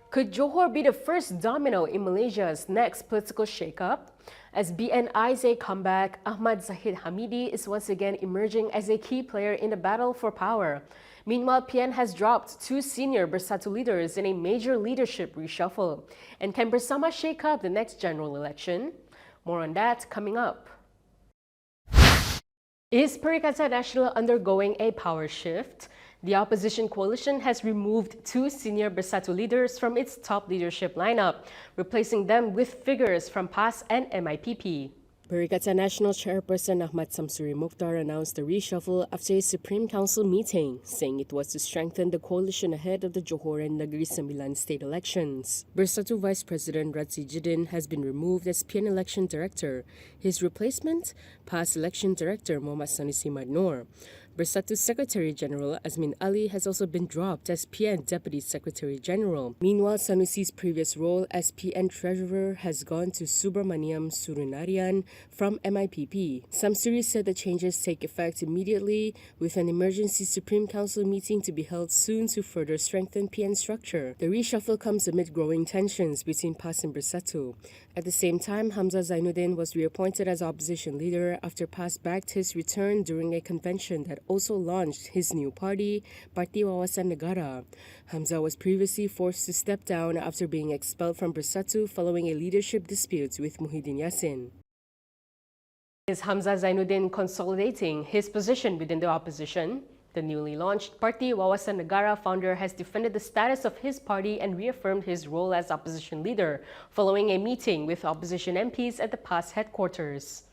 Could Johor be the first domino in Malaysia's next political shakeup? As BNI's comeback, Ahmad Zahid Hamidi is once again emerging as a key player in the battle for power. Meanwhile, PN has dropped two senior Bersatu leaders in a major leadership reshuffle. And can Bersama shake up the next general election? More on that coming up. Is Perikatan Nasional undergoing a power shift? The opposition coalition has removed two senior Bersatu leaders from its top leadership lineup, replacing them with figures from PAS and MIPP. Perikatan Nasional chairperson Ahmad Mukhtar announced the reshuffle after a Supreme Council meeting, saying it was to strengthen the coalition ahead of the Johor and Negeri Sembilan state elections. Bersatu Vice President Radzi has been removed as PN Election Director. His replacement, PAS Election Director Muhammad Sanusi Madnor. Bersatu Secretary General Azmin has also been dropped as PN Deputy Secretary General. Meanwhile, Sanusi's previous role as PN Treasurer has gone to Subramaniam Surunarian from MIPP. Samsuri said the changes take effect immediately, with an emergency Supreme Council meeting to be held soon to further strengthen PN structure. The reshuffle comes amid growing tensions between PAS and Bersatu. At the same time, Hamzah Zainuddin was reappointed as opposition leader after PAS backed his return during a convention that also launched his new party, Parti Wawasan Negara. Hamzah was previously forced to step down after being expelled from Bersatu following a leadership dispute with Muhyiddin Yassin. Is Hamzah Zainuddin consolidating his position within the opposition? The newly launched Parti Wawasan Negara founder has defended the status of his party and reaffirmed his role as opposition leader following a meeting with opposition MPs at the PAS headquarters.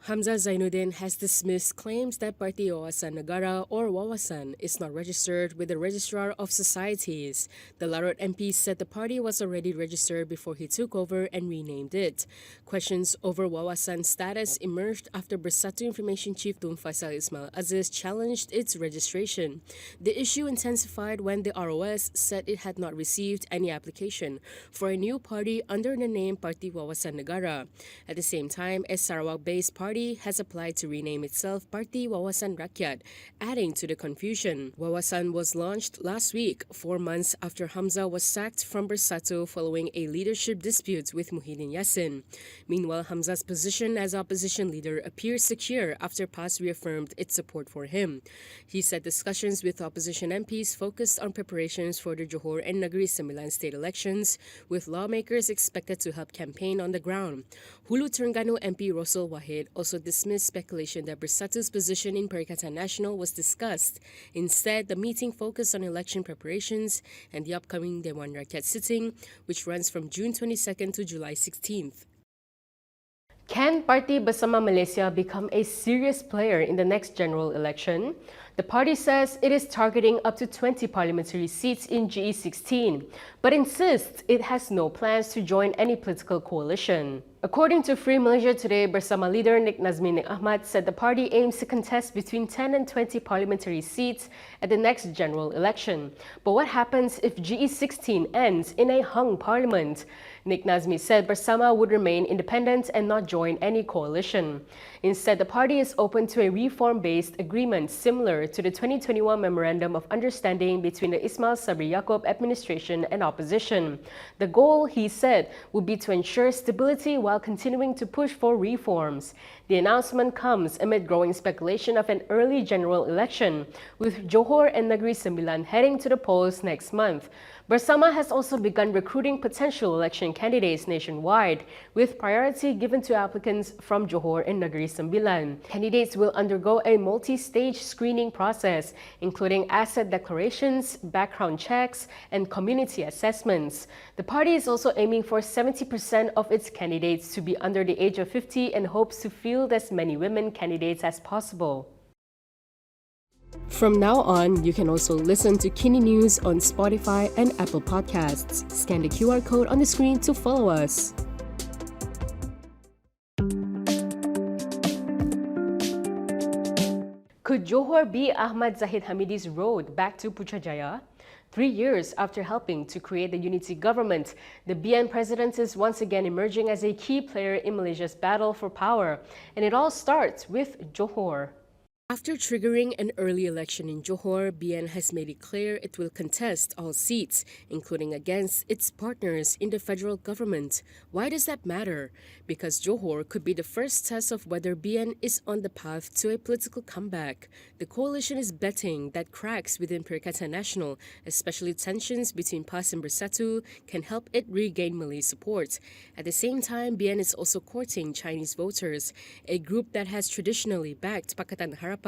Hamzah Zainuddin has dismissed claims that Parti Wawasan Negara or Wawasan is not registered with the Registrar of Societies. The Larut MP said the party was already registered before he took over and renamed it. Questions over Wawasan's status emerged after Bersatu Information Chief Tun Faisal Ismail Aziz challenged its registration. The issue intensified when the ROS said it had not received any application for a new party under the name Parti Wawasan Negara. At the same time, a Sarawak-based party has applied to rename itself Parti Wawasan Rakyat, adding to the confusion. Wawasan was launched last week, 4 months after Hamzah was sacked from Bersatu following a leadership dispute with Muhyiddin Yassin. Meanwhile, Hamzah's position as opposition leader appears secure after PAS reaffirmed its support for him. He said discussions with opposition MPs focused on preparations for the Johor and Negeri Sembilan state elections, with lawmakers expected to help campaign on the ground. Hulu Terengganu MP Rosul Wahid also dismissed speculation that Bersatu's position in Perikatan Nasional was discussed. Instead, the meeting focused on election preparations and the upcoming Dewan Rakyat sitting, which runs from June 22nd to July 16th. Can Parti Bersama Malaysia become a serious player in the next general election? The party says it is targeting up to 20 parliamentary seats in GE16, but insists it has no plans to join any political coalition. According to Free Malaysia Today, Bersama leader Nik Nazmin Ahmad said the party aims to contest between 10 and 20 parliamentary seats at the next general election. But what happens if GE16 ends in a hung parliament? Nik Nazmi said Bersama would remain independent and not join any coalition. Instead, the party is open to a reform-based agreement similar to the 2021 Memorandum of Understanding between the Ismail Sabri Yaakob administration and opposition. The goal, he said, would be to ensure stability while continuing to push for reforms. The announcement comes amid growing speculation of an early general election, with Johor and Negeri Sembilan heading to the polls next month. Bersama has also begun recruiting potential election candidates nationwide, with priority given to applicants from Johor and Negeri Sembilan. Candidates will undergo a multi-stage screening process, including asset declarations, background checks, and community assessments. The party is also aiming for 70% of its candidates to be under the age of 50 and hopes to field as many women candidates as possible. From now on, you can also listen to KiniNews on Spotify and Apple Podcasts. Scan the QR code on the screen to follow us. Could Johor be Ahmad Zahid Hamidi's road back to Putrajaya? 3 years after helping to create the unity government, the BN president is once again emerging as a key player in Malaysia's battle for power. And it all starts with Johor. After triggering an early election in Johor, BN has made it clear it will contest all seats, including against its partners in the federal government. Why does that matter? Because Johor could be the first test of whether BN is on the path to a political comeback. The coalition is betting that cracks within Perikatan Nasional, especially tensions between PAS and Bersatu, can help it regain Malay support. At the same time, BN is also courting Chinese voters, a group that has traditionally backed Pakatan Harapan.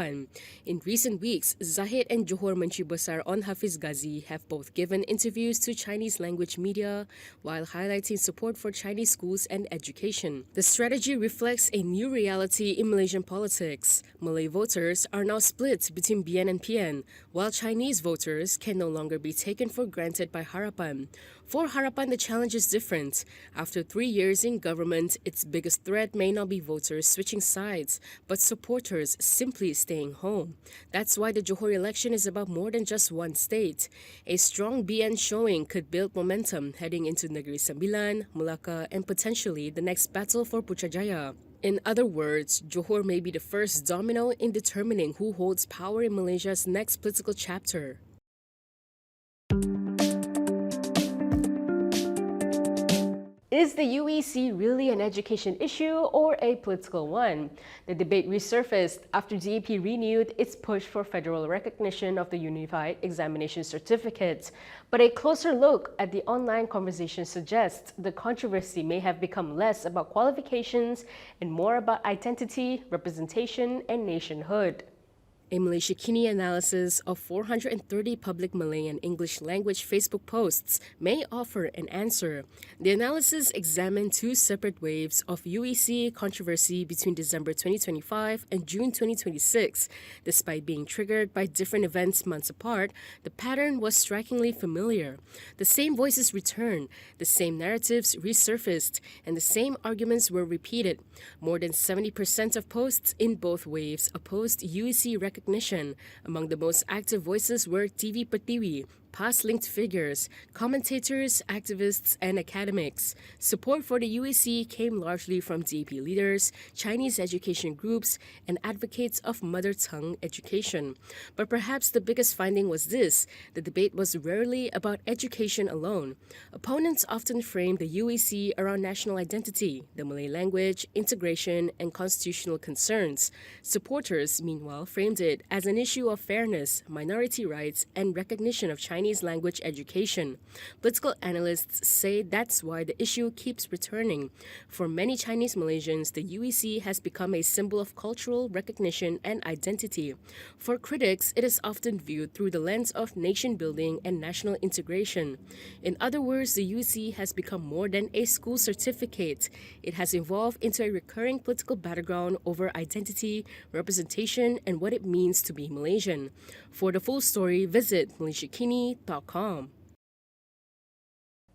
In recent weeks, Zahid and Johor Menteri Besar On Hafiz Ghazi have both given interviews to Chinese language media while highlighting support for Chinese schools and education. The strategy reflects a new reality in Malaysian politics. Malay voters are now split between BN and PN, while Chinese voters can no longer be taken for granted by Harapan. For Harapan, the challenge is different. After 3 years in government, its biggest threat may not be voters switching sides, but supporters simply staying home. That's why the Johor election is about more than just one state. A strong BN showing could build momentum heading into Negeri Sembilan, Melaka, and potentially the next battle for Putrajaya. In other words, Johor may be the first domino in determining who holds power in Malaysia's next political chapter. Is the UEC really an education issue or a political one? The debate resurfaced after DAP renewed its push for federal recognition of the Unified Examination Certificate. But a closer look at the online conversation suggests the controversy may have become less about qualifications and more about identity, representation, and nationhood. A Malaysia Kini analysis of 430 public Malay and English language Facebook posts may offer an answer. The analysis examined two separate waves of UEC controversy between December 2025 and June 2026. Despite being triggered by different events months apart, the pattern was strikingly familiar. The same voices returned, the same narratives resurfaced, and the same arguments were repeated. More than 70% of posts in both waves opposed UEC recognition. Among the most active voices were TV Pertiwi, PAS-linked figures, commentators, activists, and academics. Support for the UEC came largely from DAP leaders, Chinese education groups, and advocates of mother tongue education. But perhaps the biggest finding was this: the debate was rarely about education alone. Opponents often framed the UEC around national identity, the Malay language, integration, and constitutional concerns. Supporters, meanwhile, framed it as an issue of fairness, minority rights, and recognition of Chinese language education. Political analysts say that's why the issue keeps returning. For many Chinese Malaysians, the UEC has become a symbol of cultural recognition and identity. For critics, it is often viewed through the lens of nation building and national integration. In other words, the UEC has become more than a school certificate. It has evolved into a recurring political battleground over identity, representation, and what it means to be Malaysian. For the full story, visit MalaysiaKini.com.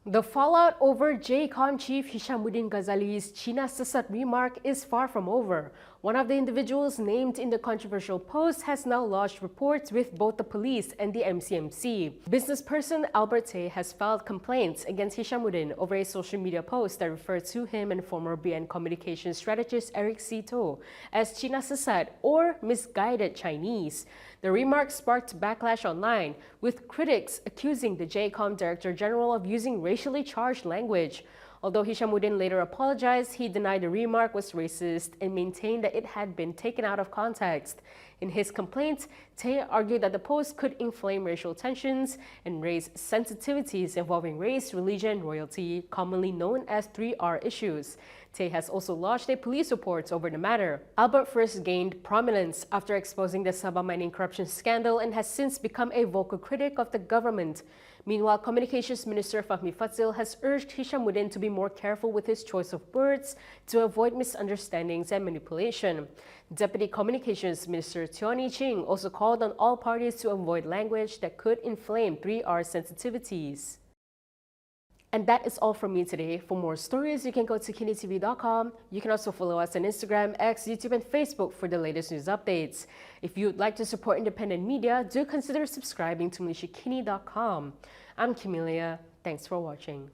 The fallout over JCOM chief Hishamuddin Ghazali's Cina Sesat remark is far from over. One of the individuals named in the controversial post has now lodged reports with both the police and the MCMC. Business person Albert Tay has filed complaints against Hishamuddin over a social media post that referred to him and former BN communications strategist Eric Sito as Cina Sesat or misguided Chinese. The remark sparked backlash online, with critics accusing the JCOM Director General of using racially charged language. Although Hishamuddin later apologized, he denied the remark was racist and maintained that it had been taken out of context. In his complaint, Tay argued that the post could inflame racial tensions and raise sensitivities involving race, religion, royalty, commonly known as 3R issues. Tay has also lodged a police report over the matter. Albert first gained prominence after exposing the Sabah mining corruption scandal and has since become a vocal critic of the government. Meanwhile, Communications Minister Fahmi Fadzil has urged Hishamuddin to be more careful with his choice of words to avoid misunderstandings and manipulation. Deputy Communications Minister Tioni Ching also called on all parties to avoid language that could inflame 3R sensitivities. And that is all from me today. For more stories, you can go to Kinitv.com. You can also follow us on Instagram, X, YouTube, and Facebook for the latest news updates. If you'd like to support independent media, do consider subscribing to MalaysiaKini.com. I'm Camelia. Thanks for watching.